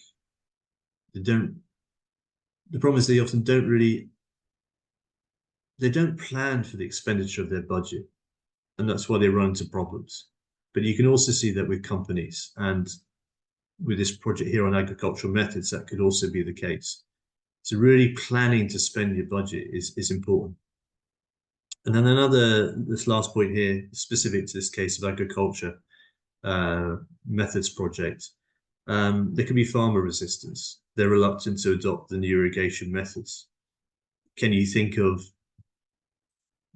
S2: The problem is they often they don't plan for the expenditure of their budget, and that's why they run into problems. But you can also see that with companies, and with this project here on agricultural methods, that could also be the case. So really planning to spend your budget is important. And then this last point here, specific to this case of agriculture methods project, there can be farmer resistance. They're reluctant to adopt the new irrigation methods. Can you think of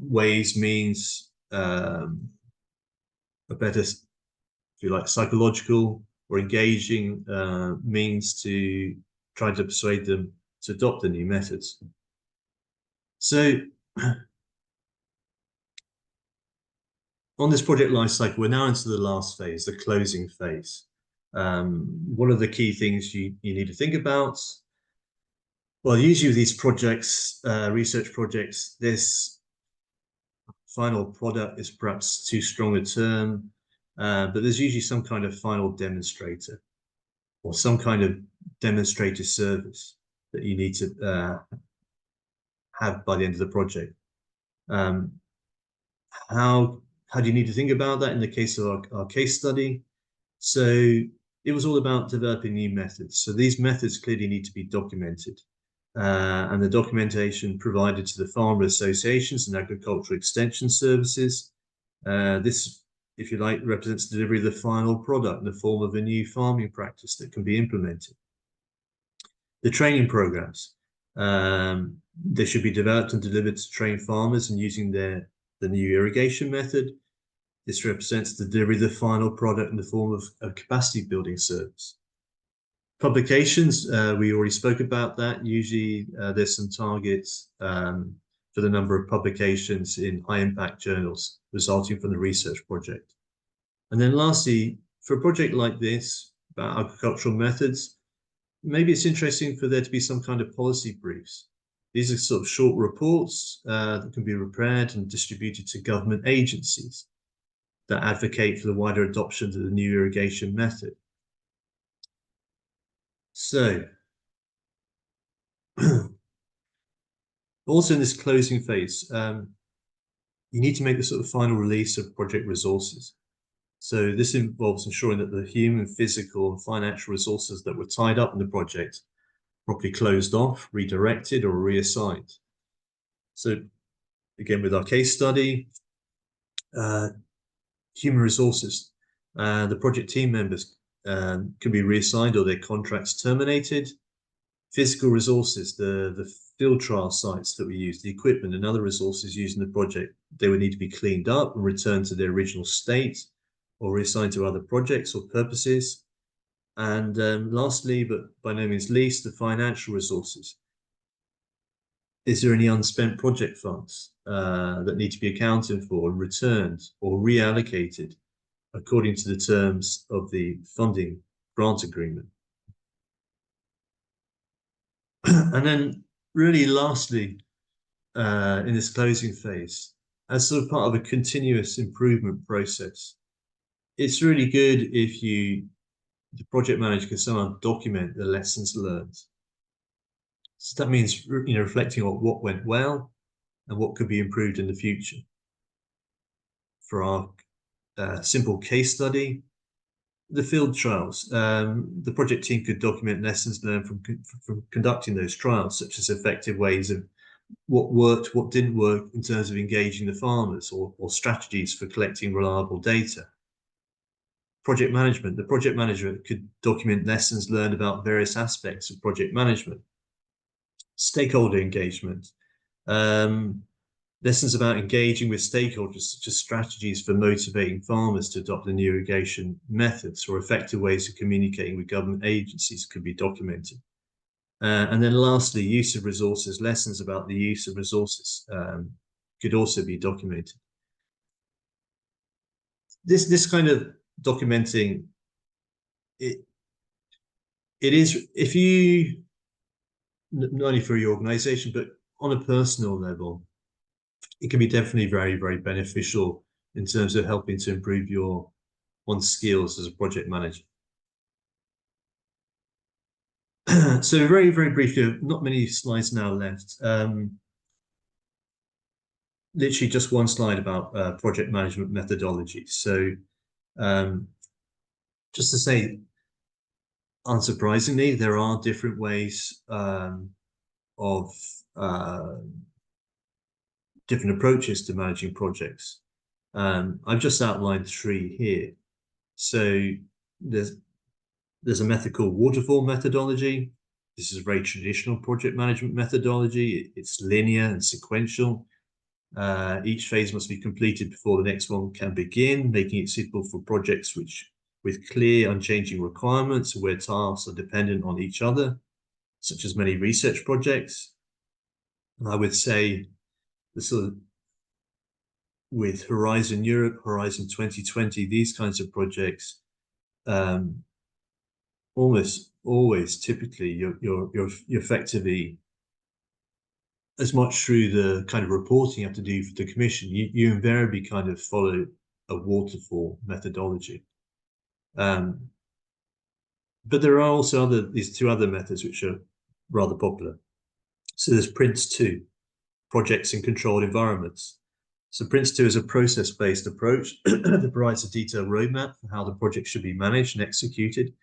S2: ways, means, a better, if you like, psychological or engaging means to try to persuade them to adopt the new methods. So on this project lifecycle, we're now into the last phase, the closing phase. What are the key things you need to think about? Well, usually with these projects, research projects, this final product is perhaps too strong a term, but there's usually some kind of final demonstrator or some kind of demonstrator service that you need to have by the end of the project. How do you need to think about that in the case of our case study? So it was all about developing new methods. So these methods clearly need to be documented. And the documentation provided to the farmer associations and agricultural extension services. This, if you like, represents the delivery of the final product in the form of a new farming practice that can be implemented. The training programs, they should be developed and delivered to train farmers and using the new irrigation method. This represents the delivery of the final product in the form of a capacity building service. Publications, we already spoke about that. Usually there's some targets for the number of publications in high impact journals resulting from the research project. And then lastly, for a project like this about agricultural methods, maybe it's interesting for there to be some kind of policy briefs. These are sort of short reports that can be prepared and distributed to government agencies that advocate for the wider adoption of the new irrigation method. So, also in this closing phase, you need to make the sort of final release of project resources. So this involves ensuring that the human, physical, and financial resources that were tied up in the project properly closed off, redirected, or reassigned. So again, with our case study, human resources, the project team members can be reassigned or their contracts terminated. Physical resources, the field trial sites that we use, the equipment and other resources used in the project, they would need to be cleaned up and returned to their original state or reassigned to other projects or purposes. And lastly, but by no means least, the financial resources. Is there any unspent project funds that need to be accounted for and returned or reallocated according to the terms of the funding grant agreement? And then really lastly, in this closing phase, as sort of part of a continuous improvement process, it's really good if the project manager can somehow document the lessons learned. So that means, reflecting on what went well and what could be improved in the future. For our simple case study, the field trials, the project team could document lessons learned from conducting those trials, such as effective ways of what worked, what didn't work in terms of engaging the farmers, or strategies for collecting reliable data. Project management, the project manager could document lessons learned about various aspects of project management. Stakeholder engagement, lessons about engaging with stakeholders, such as strategies for motivating farmers to adopt the new irrigation methods, or effective ways of communicating with government agencies could be documented. And then lastly, use of resources, lessons about the use of resources could also be documented. This kind of documenting, it is, if you, not only for your organization, but on a personal level, it can be definitely very, very beneficial in terms of helping to improve one's skills as a project manager. So very, very briefly, not many slides now left. Literally just one slide about project management methodology. So just to say, unsurprisingly, there are different ways of different approaches to managing projects. I've just outlined 3 here. So there's a method called waterfall methodology. This is a very traditional project management methodology. It's linear and sequential. Each phase must be completed before the next one can begin, making it suitable for projects with clear, unchanging requirements where tasks are dependent on each other. such as many research projects. And I would say the sort of with Horizon Europe, Horizon 2020, these kinds of projects, almost always, typically, you're effectively, as much through the kind of reporting you have to do for the commission, you invariably kind of follow a waterfall methodology. But there are also these two other methods which are rather popular. So there's PRINCE2, projects in controlled environments. So PRINCE2 is a process-based approach that provides a detailed roadmap for how the project should be managed and executed.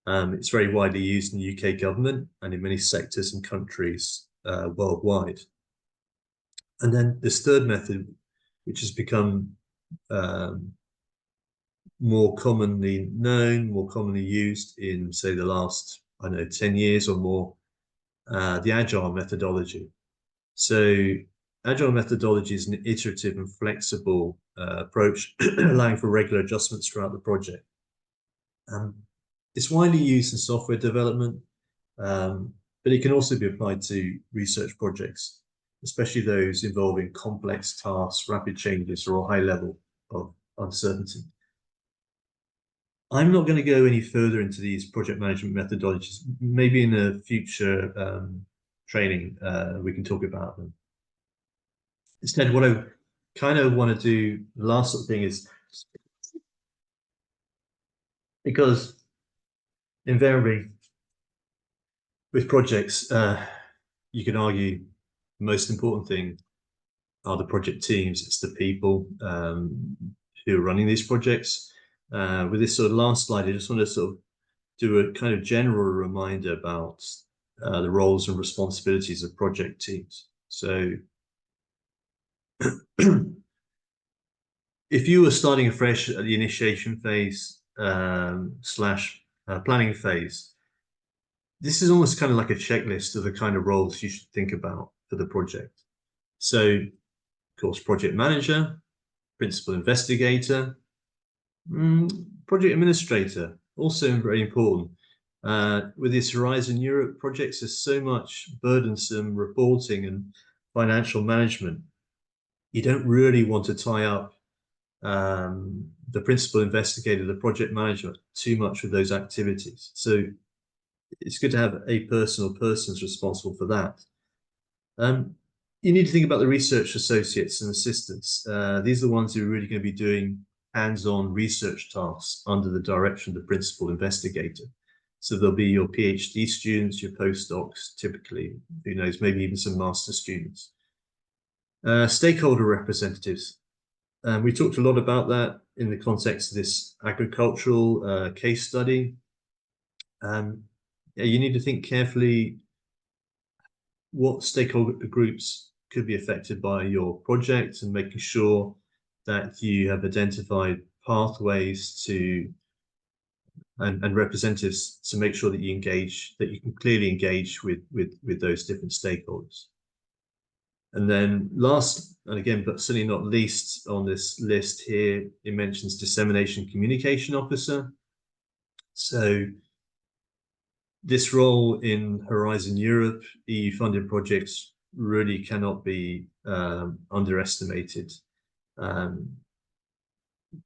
S2: It's very widely used in the UK government and in many sectors and countries worldwide. And then this third method, which has become more commonly known, more commonly used in, say, the last, I don't know, 10 years or more, the Agile methodology. So Agile methodology is an iterative and flexible approach, allowing for regular adjustments throughout the project. It's widely used in software development, but it can also be applied to research projects, especially those involving complex tasks, rapid changes, or a high level of uncertainty. I'm not going to go any further into these project management methodologies. Maybe in a future training, we can talk about them. Instead, what I kind of want to do, the last sort of thing is, because invariably with projects, you can argue the most important thing are the project teams. It's the people who are running these projects. With this sort of last slide, I just want to sort of do a kind of general reminder about the roles and responsibilities of project teams. So if you were starting afresh at the initiation phase slash planning phase, this is almost kind of like a checklist of the kind of roles you should think about for the project. So, of course, project manager, principal investigator, project administrator, also very important. With this Horizon Europe projects, there's so much burdensome reporting and financial management. You don't really want to tie up the principal investigator, the project manager, too much with those activities. So it's good to have a person or persons responsible for that. You need to think about the research associates and assistants. These are the ones who are really going to be doing hands-on research tasks under the direction of the principal investigator. So there'll be your PhD students, your postdocs, typically, who knows, maybe even some master students. Stakeholder representatives. We talked a lot about that in the context of this agricultural case study. You need to think carefully what stakeholder groups could be affected by your project, and making sure that you have identified pathways to and representatives to make sure that you engage, that you can clearly engage with those different stakeholders. And then last, and again, but certainly not least on this list here, it mentions dissemination communication officer. So this role in Horizon Europe, EU funded projects really cannot be underestimated.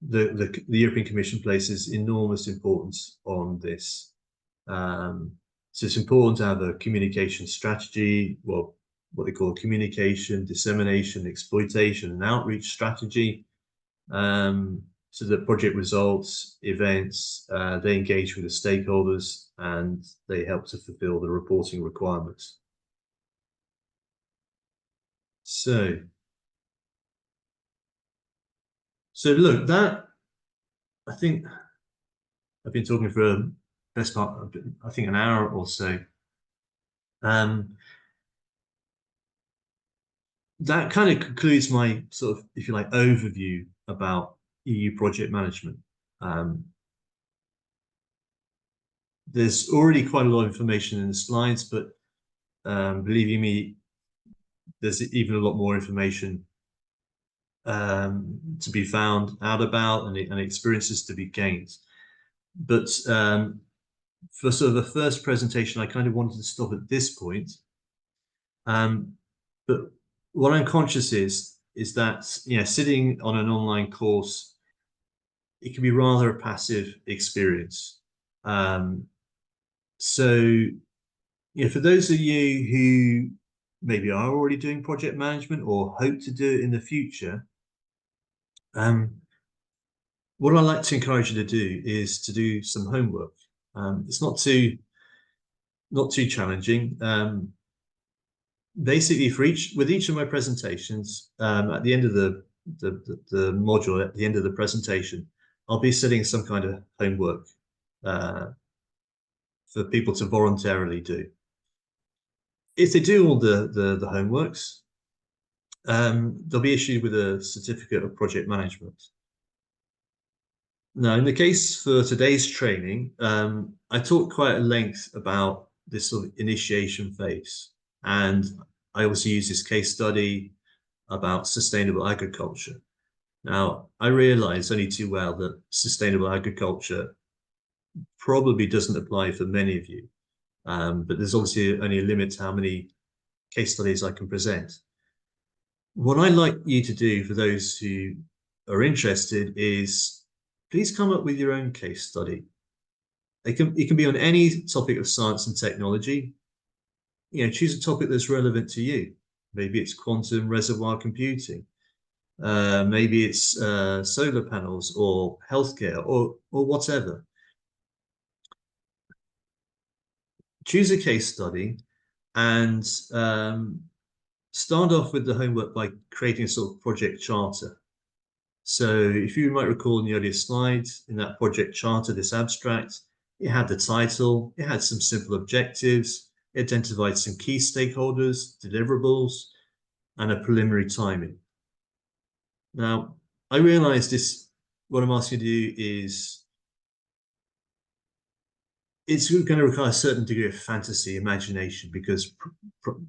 S2: The European Commission places enormous importance on this. So it's important to have a communication strategy, well, what they call communication, dissemination, exploitation, and outreach strategy. So the project results, events, they engage with the stakeholders and they help to fulfill the reporting requirements. So look, that, I think I've been talking for a best part, I think an hour or so. That kind of concludes my sort of, if you like, overview about EU project management. There's already quite a lot of information in the slides, but believe you me, there's even a lot more information to be found out about and experiences to be gained. But for sort of the first presentation, I kind of wanted to stop at this point. But what I'm conscious is that, sitting on an online course, it can be rather a passive experience. So, for those of you who maybe are already doing project management or hope to do it in the future, what I like to encourage you to do is to do some homework. It's not too challenging. Basically, with each of my presentations, at the end of the module, at the end of the presentation, I'll be setting some kind of homework for people to voluntarily do. If they do all the homeworks, they'll be issued with a certificate of project management. Now, in the case for today's training, I talked quite at length about this sort of initiation phase, and I also use this case study about sustainable agriculture. Now, I realize only too well that sustainable agriculture probably doesn't apply for many of you, but there's obviously only a limit to how many case studies I can present. What I'd like you to do for those who are interested is please come up with your own case study. It can be on any topic of science and technology. Choose a topic that's relevant to you. Maybe it's quantum reservoir computing. Maybe it's solar panels or healthcare or whatever. Choose a case study and start off with the homework by creating a sort of project charter. So if you might recall in the earlier slides, in that project charter, this abstract, it had the title, it had some simple objectives, it identified some key stakeholders, deliverables, and a preliminary timing. Now, I realize what I'm asking you to do is, it's going to require a certain degree of fantasy, imagination, because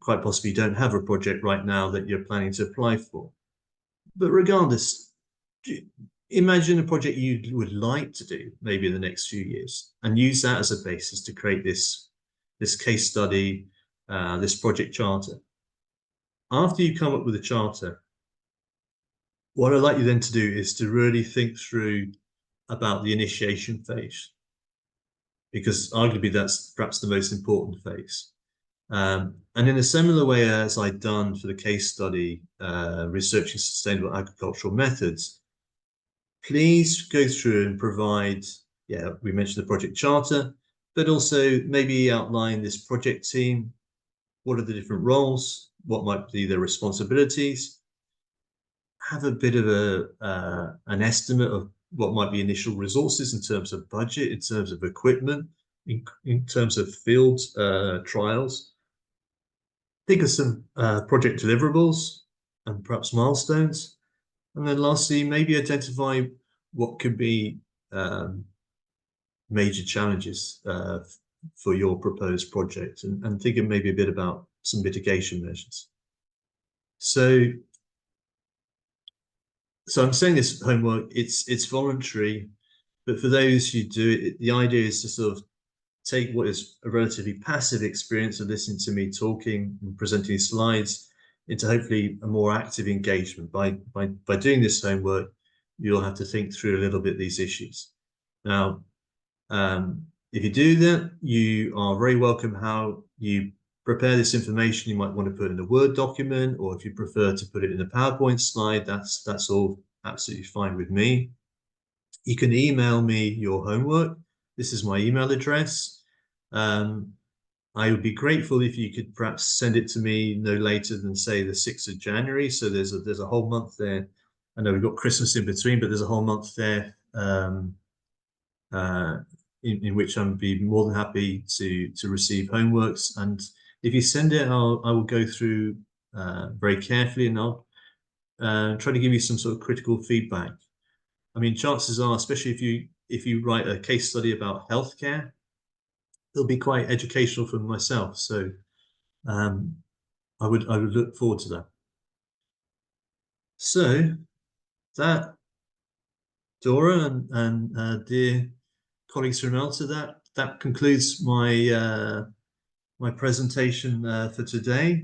S2: quite possibly you don't have a project right now that you're planning to apply for. But regardless, imagine a project you would like to do maybe in the next few years and use that as a basis to create this case study, this project charter. After you come up with a charter, what I'd like you then to do is to really think through about the initiation phase, because arguably that's perhaps the most important phase. And in a similar way as I'd done for the case study, researching sustainable agricultural methods, please go through and provide, we mentioned the project charter, but also maybe outline this project team. What are the different roles? What might be their responsibilities? Have a bit of an estimate of what might be initial resources in terms of budget, in terms of equipment, in terms of field trials. Think of some project deliverables and perhaps milestones. And then lastly, maybe identify what could be major challenges for your proposed project, and thinking maybe a bit about some mitigation measures. So I'm saying this homework, it's voluntary, but for those who do it, the idea is to sort of take what is a relatively passive experience of listening to me talking and presenting slides into hopefully a more active engagement. By doing this homework, you'll have to think through a little bit these issues. Now, if you do that, you are very welcome how you prepare this information. You might want to put it in a Word document, or if you prefer to put it in a PowerPoint slide, that's all absolutely fine with me. You can email me your homework. This is my email address. I would be grateful if you could perhaps send it to me no later than, say, the 6th of January. So there's a whole month there. I know we've got Christmas in between, but there's a whole month there in which I'd be more than happy to receive homeworks. And if you send it, I will go through very carefully, and I'll try to give you some sort of critical feedback. I mean, chances are, especially if you write a case study about healthcare, it'll be quite educational for myself. So I would look forward to that. So that, Dora and dear colleagues from ELTA, that concludes my my presentation for today.